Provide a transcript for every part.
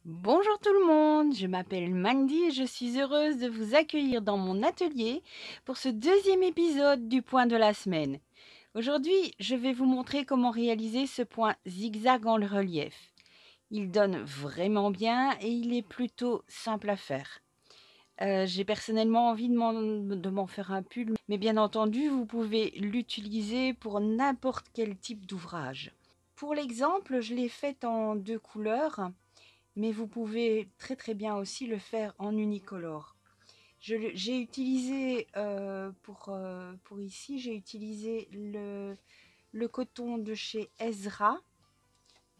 Bonjour tout le monde, je m'appelle Mandy et je suis heureuse de vous accueillir dans mon atelier pour ce deuxième épisode du point de la semaine. Aujourd'hui, je vais vous montrer comment réaliser ce point zigzag en relief. Il donne vraiment bien et il est plutôt simple à faire. J'ai personnellement envie de m'en faire un pull, mais bien entendu, vous pouvez l'utiliser pour n'importe quel type d'ouvrage. Pour l'exemple, je l'ai fait en 2 couleurs. Mais vous pouvez très bien aussi le faire en unicolore. J'ai utilisé pour ici, j'ai utilisé le coton de chez Ezra.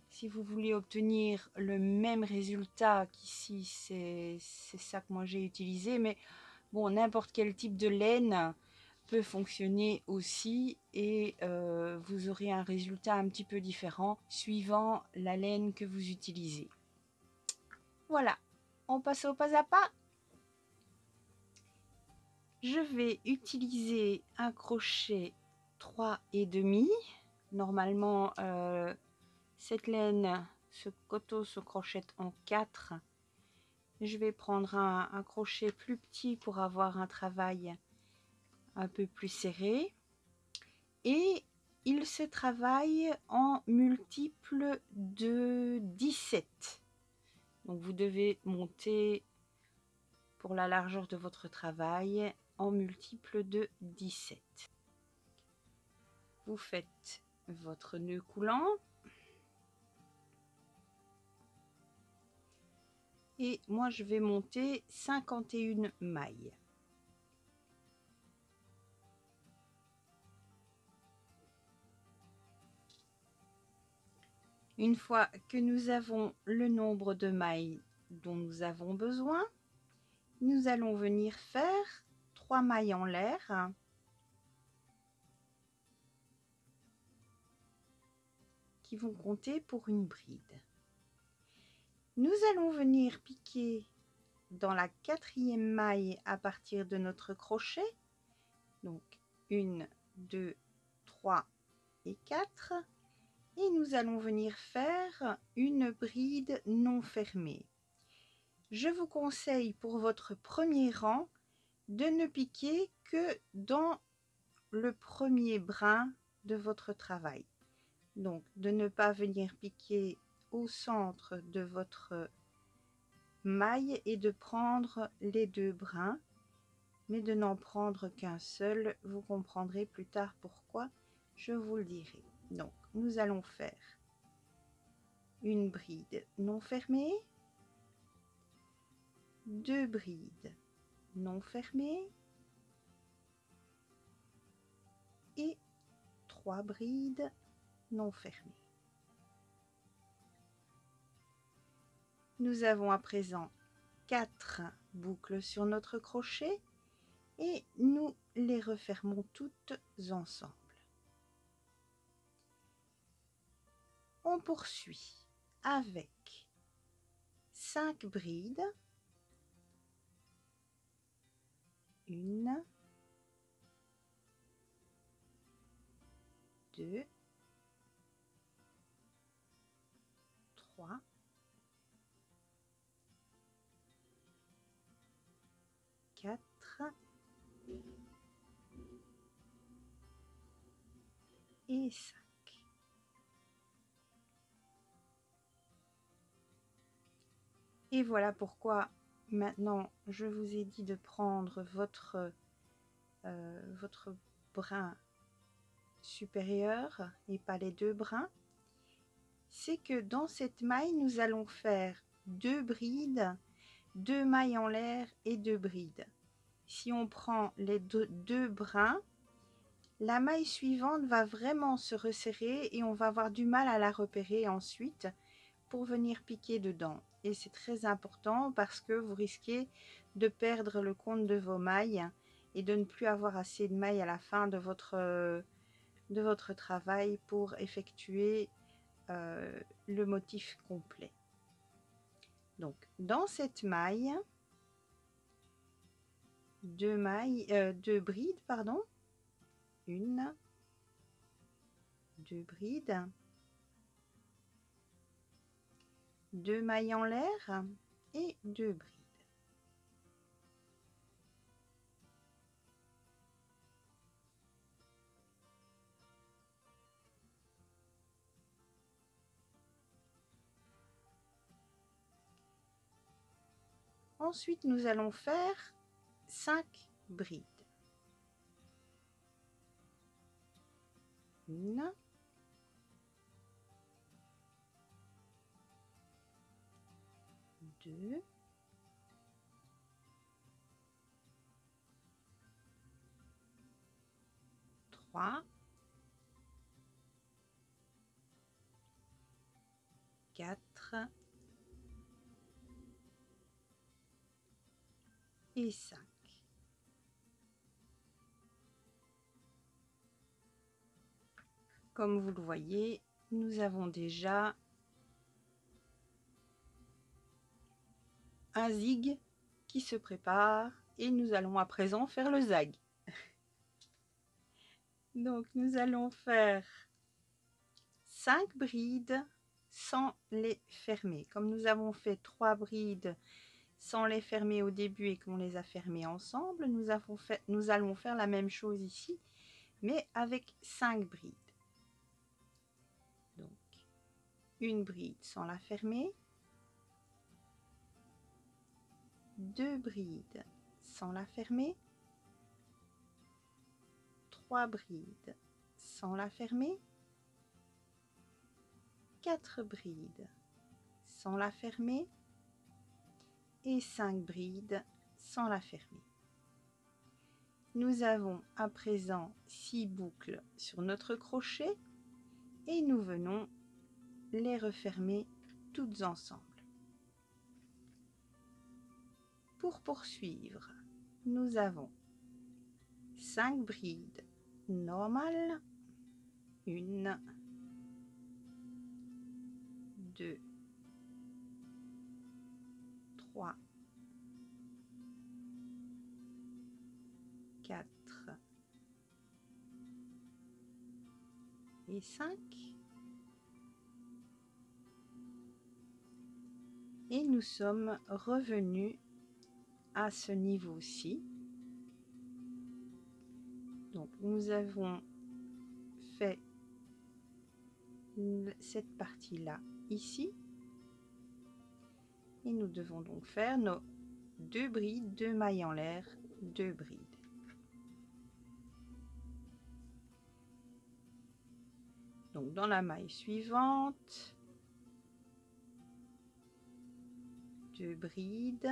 Si vous voulez obtenir le même résultat qu'ici, c'est ça que moi j'ai utilisé. Mais bon, n'importe quel type de laine peut fonctionner aussi et vous aurez un résultat un petit peu différent suivant la laine que vous utilisez. Voilà, on passe au pas à pas. Je vais utiliser un crochet 3,5. Normalement, cette laine, ce coton se crochette en 4. Je vais prendre un crochet plus petit pour avoir un travail un peu plus serré. Et il se travaille en multiple de 17. Donc vous devez monter pour la largeur de votre travail en multiple de 17. Vous faites votre nœud coulant et moi je vais monter 51 mailles. Une fois que nous avons le nombre de mailles dont nous avons besoin, nous allons venir faire 3 mailles en l'air qui vont compter pour une bride. Nous allons venir piquer dans la 4e maille à partir de notre crochet, donc 1, 2, 3 et 4, et nous allons venir faire une bride non fermée. Je vous conseille pour votre premier rang de ne piquer que dans le premier brin de votre travail. Donc de ne pas venir piquer au centre de votre maille et de prendre les 2 brins, mais de n'en prendre qu'un seul. Vous comprendrez plus tard pourquoi, je vous le dirai. Donc nous allons faire une bride non fermée, 2 brides non fermées et 3 brides non fermées. Nous avons à présent 4 boucles sur notre crochet et nous les refermons toutes ensemble. On poursuit avec 5 brides, 1, 2, 3, 4 et 5. Et voilà pourquoi maintenant je vous ai dit de prendre votre brin supérieur et pas les 2 brins. C'est que dans cette maille, nous allons faire 2 brides, 2 mailles en l'air et 2 brides. Si on prend les deux brins, la maille suivante va vraiment se resserrer et on va avoir du mal à la repérer ensuite pour venir piquer dedans. Et c'est très important parce que vous risquez de perdre le compte de vos mailles et de ne plus avoir assez de mailles à la fin de votre travail pour effectuer le motif complet. Donc dans cette maille, 2 brides, pardon, 1, 2 brides, 2 mailles en l'air et 2 brides. Ensuite, nous allons faire 5 brides. 1, 2, 3, 4 et 5. Comme vous le voyez, nous avons déjà un zig qui se prépare et nous allons à présent faire le zag. Donc nous allons faire 5 brides sans les fermer. Comme nous avons fait 3 brides sans les fermer au début et qu'on les a fermées ensemble, nous allons faire la même chose ici, mais avec 5 brides. Donc une bride sans la fermer, 2 brides sans la fermer, 3 brides sans la fermer, 4 brides sans la fermer et 5 brides sans la fermer. Nous avons à présent 6 boucles sur notre crochet et nous venons les refermer toutes ensemble. Pour poursuivre, nous avons 5 brides normales, 1, 2, 3, 4 et 5. Et nous sommes revenus à ce niveau-ci. Donc nous avons fait cette partie-là ici. Et nous devons donc faire nos 2 brides, 2 mailles en l'air, 2 brides. Donc dans la maille suivante, 2 brides,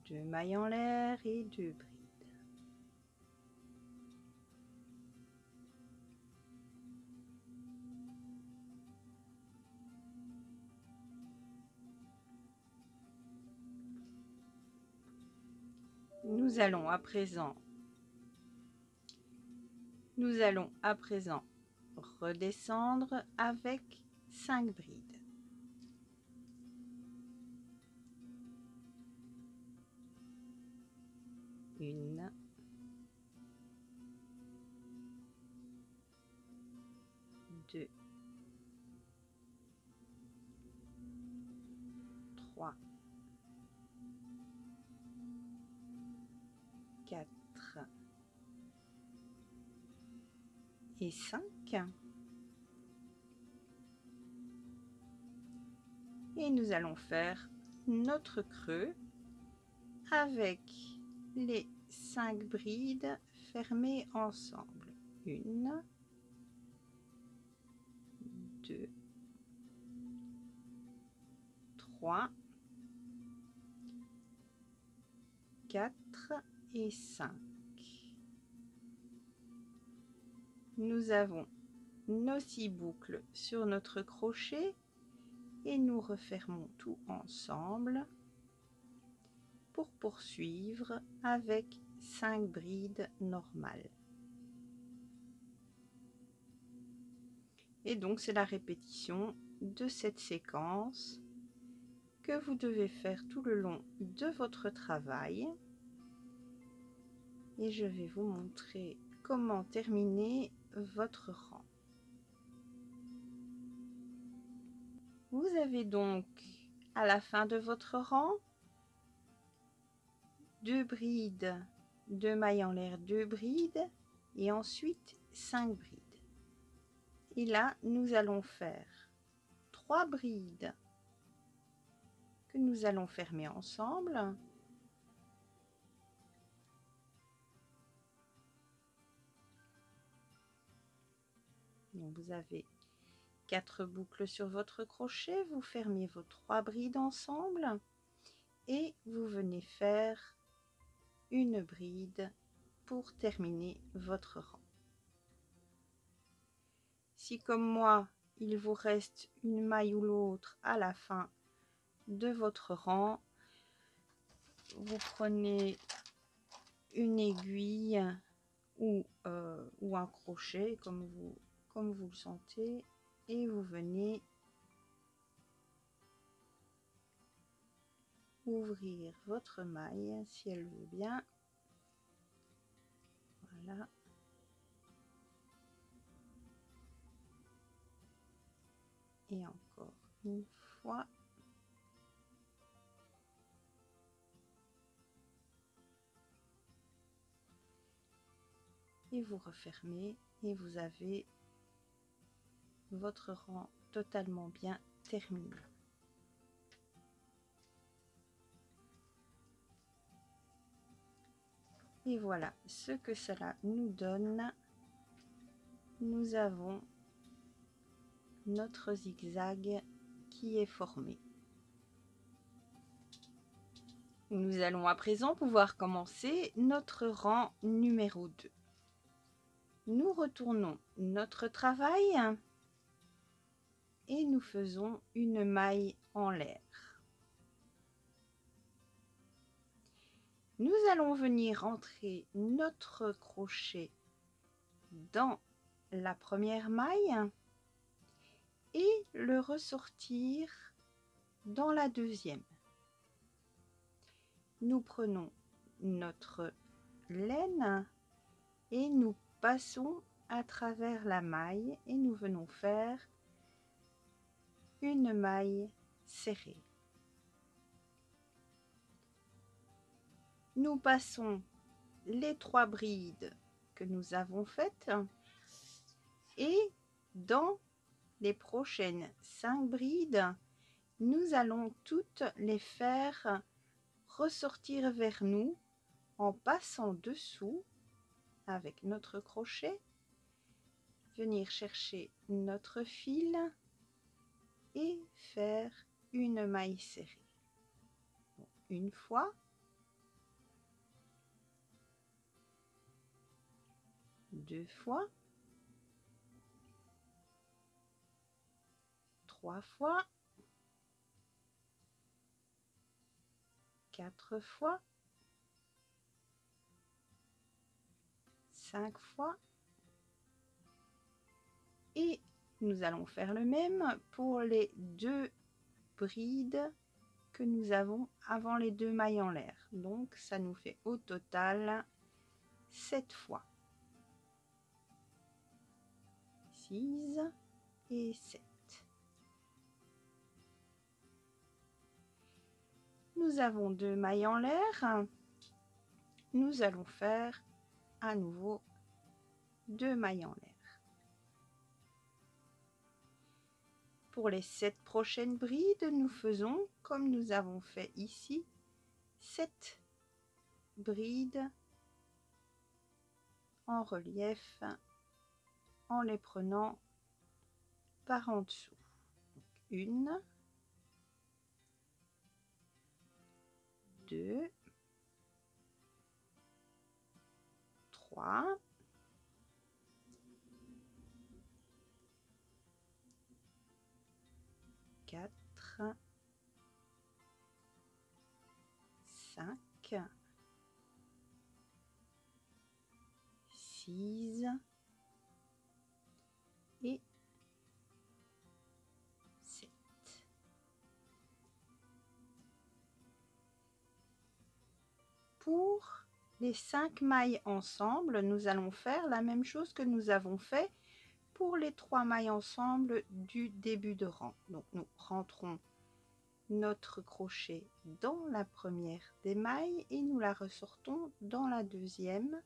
2 mailles en l'air et 2 brides. Nous allons à présent redescendre avec 5 brides. 1, 2, 3, 4 et 5. Et nous allons faire notre creux avec les 5 brides fermées ensemble. 1, 2, 3, 4 et 5. Nous avons nos 6 boucles sur notre crochet et nous refermons tout ensemble pour poursuivre avec 5 brides normales. Et donc c'est la répétition de cette séquence que vous devez faire tout le long de votre travail. Et je vais vous montrer comment terminer votre rang. Vous avez donc à la fin de votre rang 2 brides, 2 mailles en l'air, 2 brides et ensuite 5 brides. Et là, nous allons faire 3 brides que nous allons fermer ensemble. Donc vous avez 4 boucles sur votre crochet, vous fermez vos 3 brides ensemble et vous venez faire une bride pour terminer votre rang. Si comme moi, il vous reste une maille ou l'autre à la fin de votre rang, vous prenez une aiguille ou un crochet comme vous le sentez et vous venez ouvrir votre maille si elle veut bien. Voilà. Et encore une fois. Et vous refermez et vous avez votre rang totalement bien terminé. Et voilà ce que cela nous donne. Nous avons notre zigzag qui est formé. Nous allons à présent pouvoir commencer notre rang numéro 2. Nous retournons notre travail et nous faisons une maille en l'air. Nous allons venir entrer notre crochet dans la première maille et le ressortir dans la deuxième. Nous prenons notre laine et nous passons à travers la maille et nous venons faire une maille serrée. Nous passons les 3 brides que nous avons faites et dans les prochaines 5 brides, nous allons toutes les faire ressortir vers nous en passant dessous avec notre crochet, venir chercher notre fil et faire une maille serrée. Une fois, deux fois, 3 fois, 4 fois, 5 fois et nous allons faire le même pour les 2 brides que nous avons avant les 2 mailles en l'air. Donc ça nous fait au total 7 fois. 6 et 7. Nous avons 2 mailles en l'air. Nous allons faire à nouveau 2 mailles en l'air. Pour les 7 prochaines brides, nous faisons comme nous avons fait ici, 7 brides en relief en les prenant par en dessous. Donc, 1, 2, 3, 4, 5, 6 et 7. Pour les 5 mailles ensemble, nous allons faire la même chose que nous avons fait pour les 3 mailles ensemble du début de rang. Donc nous rentrons notre crochet dans la première des mailles et nous la ressortons dans la deuxième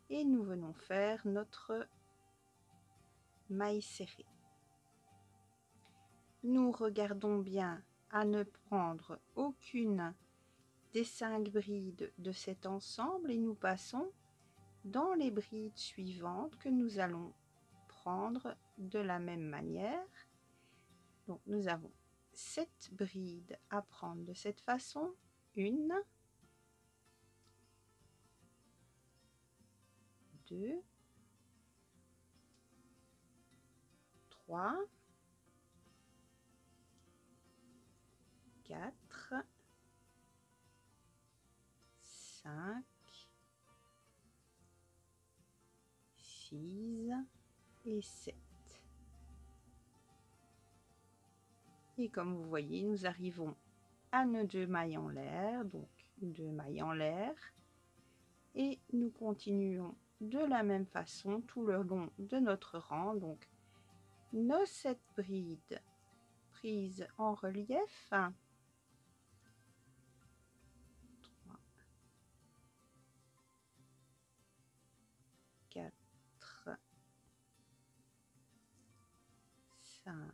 et nous venons faire notre maille serrée. Nous regardons bien à ne prendre aucune des 5 brides de cet ensemble et nous passons dans les brides suivantes que nous allons prendre de la même manière. Donc nous avons 7 brides à prendre de cette façon, 1, 2, 3, 4, 5, 6 et 7. Et comme vous voyez, nous arrivons à nos 2 mailles en l'air, donc 2 mailles en l'air, et nous continuons de la même façon tout le long de notre rang. Donc nos 7 brides prises en relief, 3, 4, 5,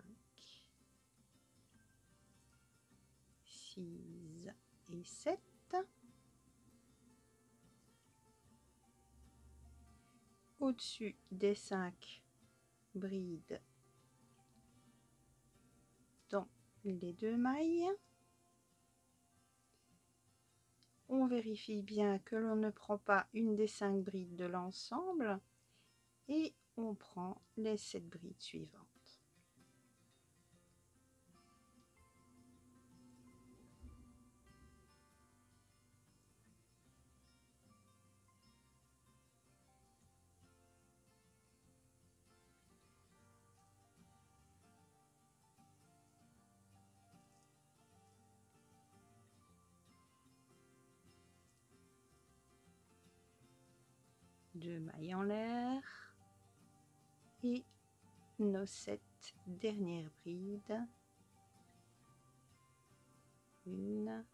6 et 7. Au-dessus des 5 brides dans les 2 mailles, on vérifie bien que l'on ne prend pas une des 5 brides de l'ensemble et on prend les 7 brides suivantes. Deux mailles en l'air et nos 7 dernières brides. 1,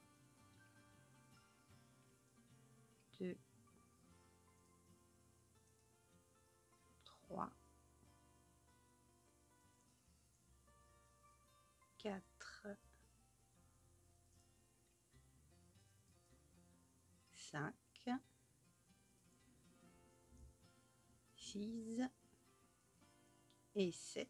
2, 3, 4, 5, 6 et 7.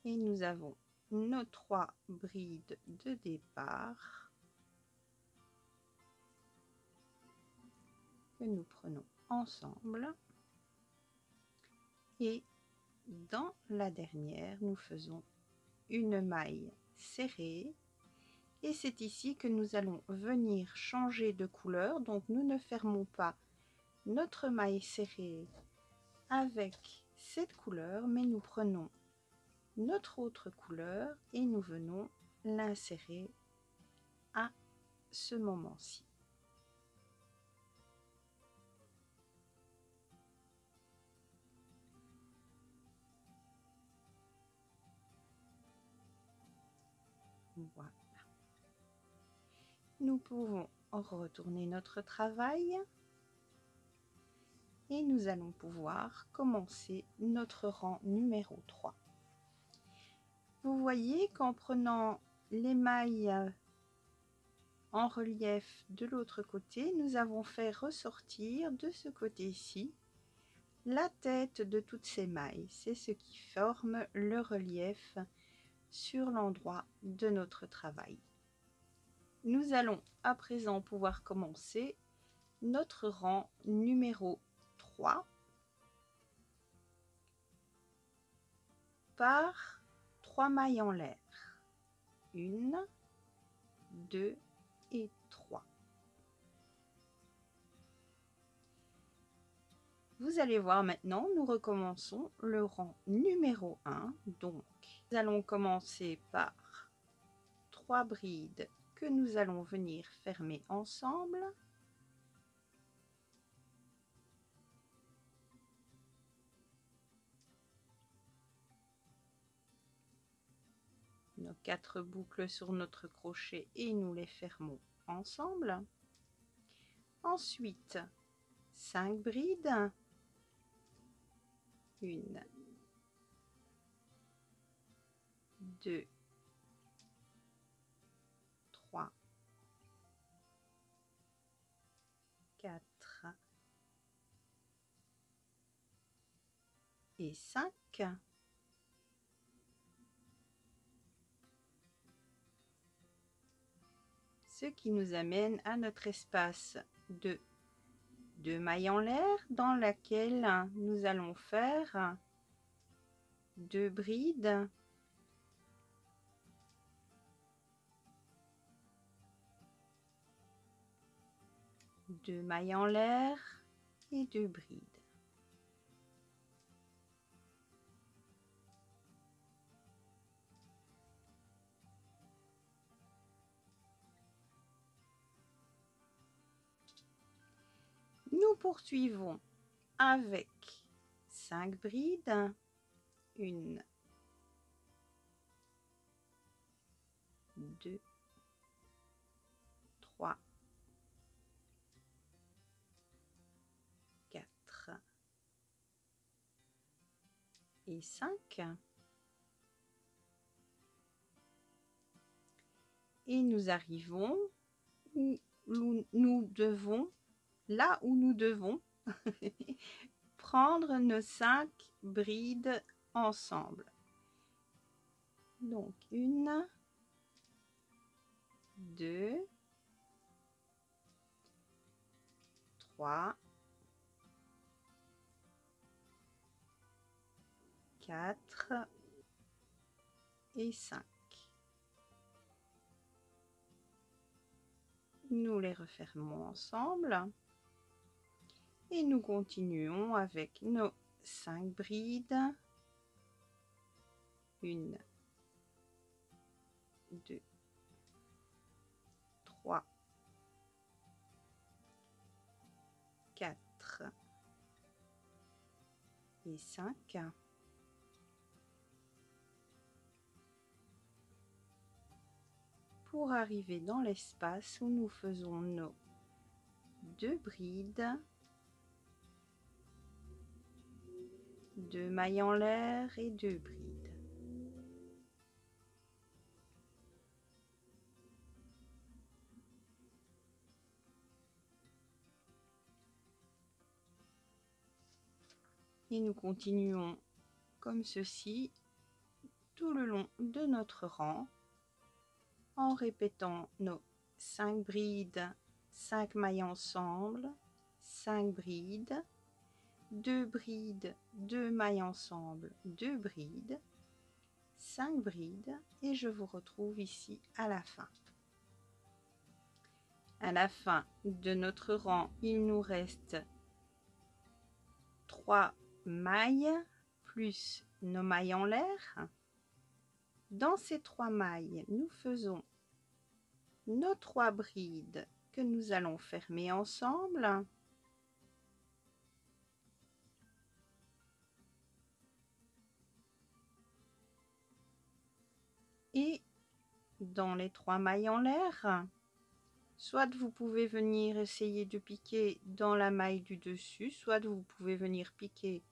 Et nous avons nos 3 brides de départ que nous prenons ensemble. Et dans la dernière, nous faisons une maille serrée. Et c'est ici que nous allons venir changer de couleur. Donc nous ne fermons pas notre maille serrée avec cette couleur, mais nous prenons notre autre couleur et nous venons l'insérer à ce moment-ci. Voilà. Nous pouvons retourner notre travail et nous allons pouvoir commencer notre rang numéro 3. Vous voyez qu'en prenant les mailles en relief de l'autre côté, nous avons fait ressortir de ce côté-ci la tête de toutes ces mailles. C'est ce qui forme le relief sur l'endroit de notre travail. Nous allons à présent pouvoir commencer notre rang numéro 3 par 3 mailles en l'air. 1, 2 et 3. Vous allez voir maintenant, nous recommençons le rang numéro 1. Donc, nous allons commencer par 3 brides que nous allons venir fermer ensemble. nos 4 boucles sur notre crochet et nous les fermons ensemble. Ensuite, 5 brides, 1, 2, 3, 4 et 5. Ce qui nous amène à notre espace de 2 mailles en l'air dans laquelle nous allons faire 2 brides, 2 mailles en l'air et 2 brides. Nous poursuivons avec 5 brides, 1, 2, 3, 4 et 5. Et nous arrivons où nous devons, là où nous devons prendre nos 5 brides ensemble. Donc 1, 2, 3, 4 et 5. Nous les refermons ensemble et nous continuons avec nos 5 brides. 1, 2, 3, 4 et 5. Pour arriver dans l'espace où nous faisons nos 2 brides, 2 mailles en l'air et 2 brides. Et nous continuons comme ceci tout le long de notre rang en répétant nos 5 brides, 5 mailles ensemble, 5 brides, 2 brides, 2 mailles ensemble, 2 brides, 5 brides et je vous retrouve ici à la fin. À la fin de notre rang, il nous reste 3 mailles plus nos mailles en l'air. Dans ces 3 mailles, nous faisons nos 3 brides que nous allons fermer ensemble. Et dans les 3 mailles en l'air, soit vous pouvez venir essayer de piquer dans la maille du dessus, soit vous pouvez venir piquer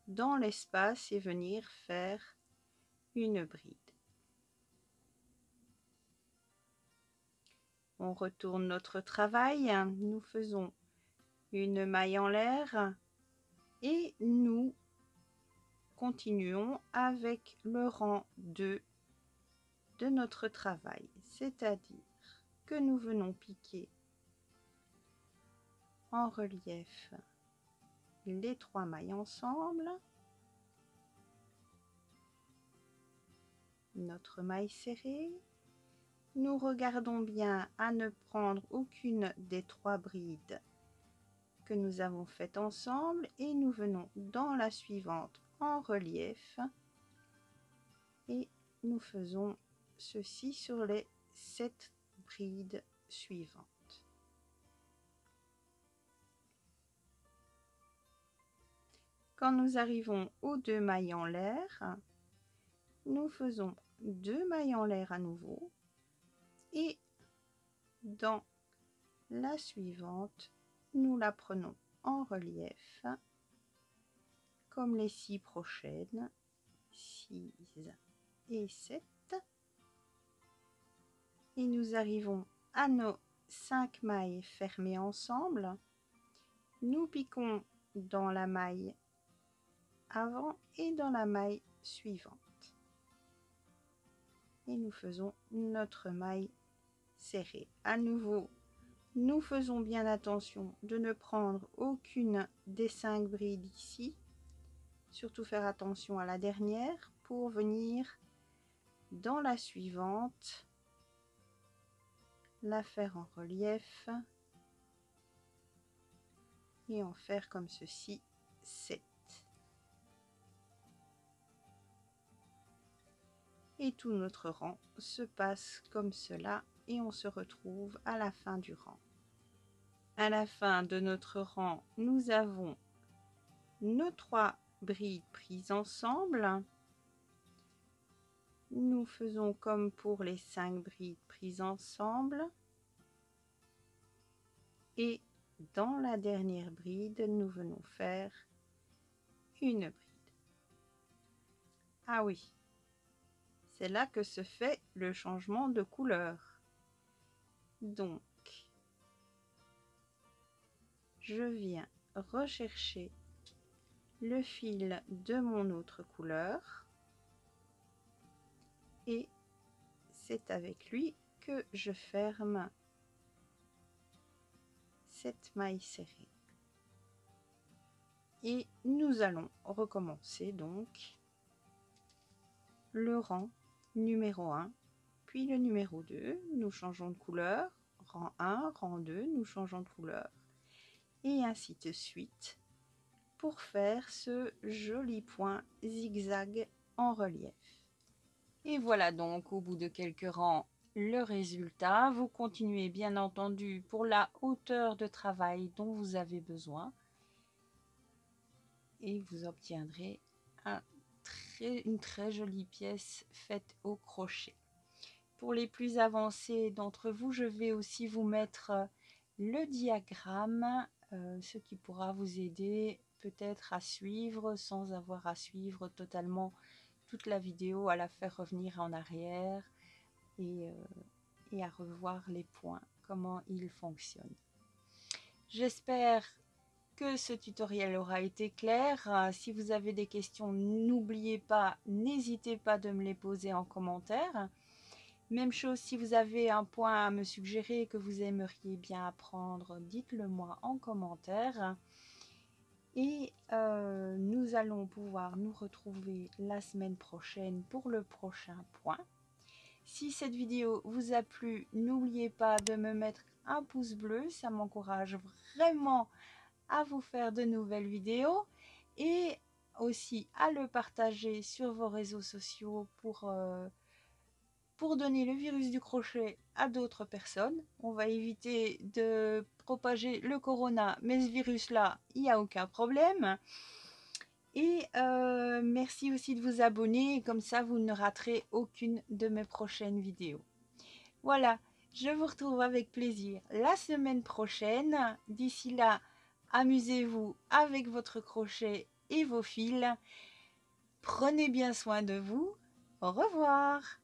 dans l'espace et venir faire une bride. On retourne notre travail, nous faisons une maille en l'air et nous continuons avec le rang 2 de notre travail, c'est-à-dire que nous venons piquer en relief les 3 mailles ensemble, notre maille serrée. Nous regardons bien à ne prendre aucune des 3 brides que nous avons faites ensemble et nous venons dans la suivante en relief et nous faisons ceci sur les 7 brides suivantes. Quand nous arrivons aux 2 mailles en l'air, nous faisons 2 mailles en l'air à nouveau et dans la suivante, nous la prenons en relief comme les 6 prochaines, 6 et 7, et nous arrivons à nos 5 mailles fermées ensemble. Nous piquons dans la maille avant et dans la maille suivante et nous faisons notre maille serrée. À nouveau, nous faisons bien attention de ne prendre aucune des 5 brides ici, surtout faire attention à la dernière pour venir dans la suivante, la faire en relief et en faire comme ceci 7. Et tout notre rang se passe comme cela et on se retrouve à la fin du rang. À la fin de notre rang, nous avons nos 3 brides prises ensemble. Nous faisons comme pour les 5 brides prises ensemble. Et dans la dernière bride, nous venons faire une bride. Ah oui, c'est là que se fait le changement de couleur. Donc, je viens rechercher le fil de mon autre couleur et c'est avec lui que je ferme cette maille serrée. Et nous allons recommencer donc le rang numéro 1, puis le numéro 2, nous changeons de couleur, rang 1, rang 2, nous changeons de couleur, et ainsi de suite pour faire ce joli point zigzag en relief. Et voilà donc au bout de quelques rangs le résultat. Vous continuez bien entendu pour la hauteur de travail dont vous avez besoin et vous obtiendrez une très jolie pièce faite au crochet. Pour les plus avancés d'entre vous, je vais aussi vous mettre le diagramme, ce qui pourra vous aider peut-être à suivre sans avoir à suivre totalement toute la vidéo, à la faire revenir en arrière et à revoir les points, comment ils fonctionnent. J'espère que ce tutoriel aura été clair. Si vous avez des questions, n'oubliez pas, n'hésitez pas de me les poser en commentaire. Même chose, si vous avez un point à me suggérer que vous aimeriez bien apprendre, dites-le moi en commentaire. Et nous allons pouvoir nous retrouver la semaine prochaine pour le prochain point. Si cette vidéo vous a plu, n'oubliez pas de me mettre un pouce bleu, ça m'encourage vraiment à vous faire de nouvelles vidéos et aussi à le partager sur vos réseaux sociaux pour donner le virus du crochet à d'autres personnes. On va éviter de propager le corona, mais ce virus-là, il n'y a aucun problème. Et merci aussi de vous abonner, comme ça vous ne raterez aucune de mes prochaines vidéos. Voilà, je vous retrouve avec plaisir la semaine prochaine. D'ici là, amusez-vous avec votre crochet et vos fils. Prenez bien soin de vous. Au revoir.